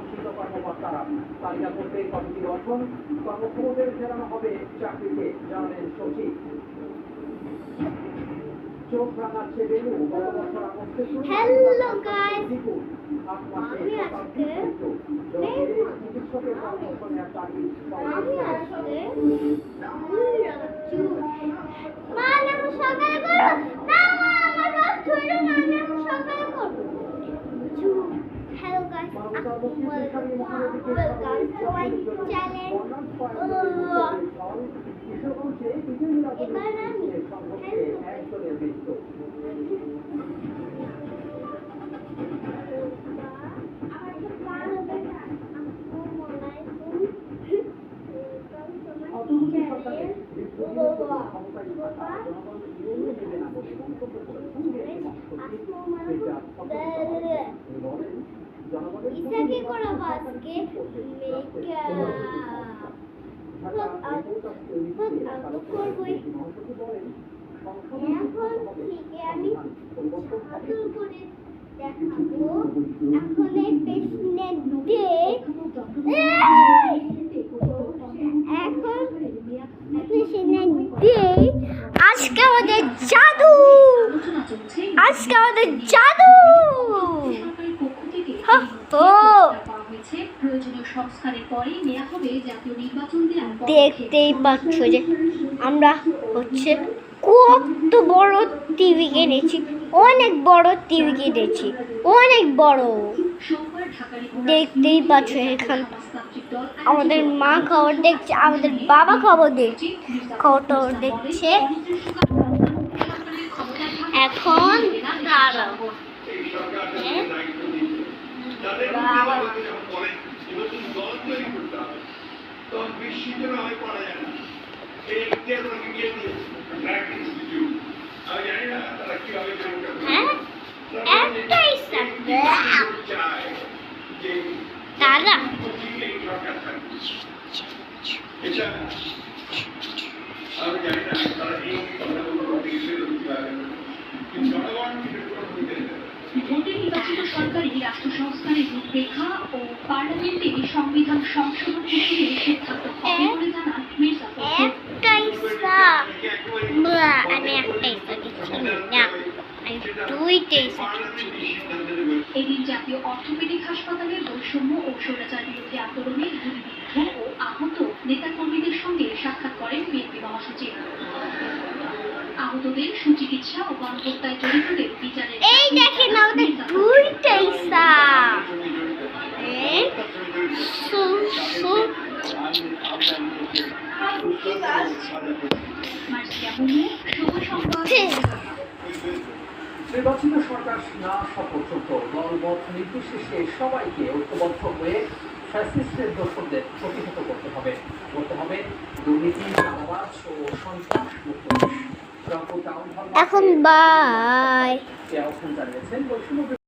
আকাঙ্ক্ষিত কর্মকর্তারা তালিকা করতে কমিটি গঠন, কর্মক্ষমদের ফেরানো হবে চাকরিতে, জানালেন সচিব। চোখ রাঙাচ্ছে বেলু, গত বছর আগস্টে হ্যালো গাইস, চিকিৎসকের পরামর্শ নেওয়ার তাগিদ Hello guys, welcome to my channel. এবার আমি ইসাকে করাবো আজকে মেকআপ করবই। এখন থেকে আমি ছাদু করে দেখাবো। এখন এই পেছনে দিয়ে এখন পেছনে দিয়ে আজকে আমাদের জাদু, আজকে আমাদের জাদু দেখতেই পাচ্ছ যে আমরা হচ্ছে কত বড় টিভি কিনেছি, অনেক বড় টিভি কিনেছি, অনেক বড়। দেখতেই পাচ্ছ এখানে আমাদের মা খবর দেখছে, আমাদের বাবা খবর দেখছে, খবর দেখছে। এখন দাঁড়াবো দাদা নির্বাচিত সরকারি রাষ্ট্র সংস্কারের রূপরেখা ও পার্লামেন্টে সংবিধান সংশোধন প্রক্রিয়ার সিদ্ধান্ত হবে বলে জানান মির্জা এদিন জাতীয় অর্থোপেডিক হাসপাতালের বৈষম্য ও স্বৈরাচার বিরোধী আন্দোলনে গুলিবিদ্ধ ও আহত নেতাকর্মীদের সঙ্গে সাক্ষাৎ করেন বিএনপি মহাসচিব। আহতদের সুচিকিৎসা ও গণহত্যায় জড়িতদের বিচারের এই দেখেন আমাদের দুইটাই নির্বাচিত সরকার না হওয়া পর্যন্ত দলমত নির্বিশেষে সবাইকে ঐক্যবদ্ধ হয়ে ফ্যাসিস্টের দোষরদের প্রতিহত করতে হবে দুর্নীতি, চাঁদাবাজ ও সন্ত্রাস মুক্ত দেশ। এখন বাই আহ্বান জানিয়েছেন বৈষম্য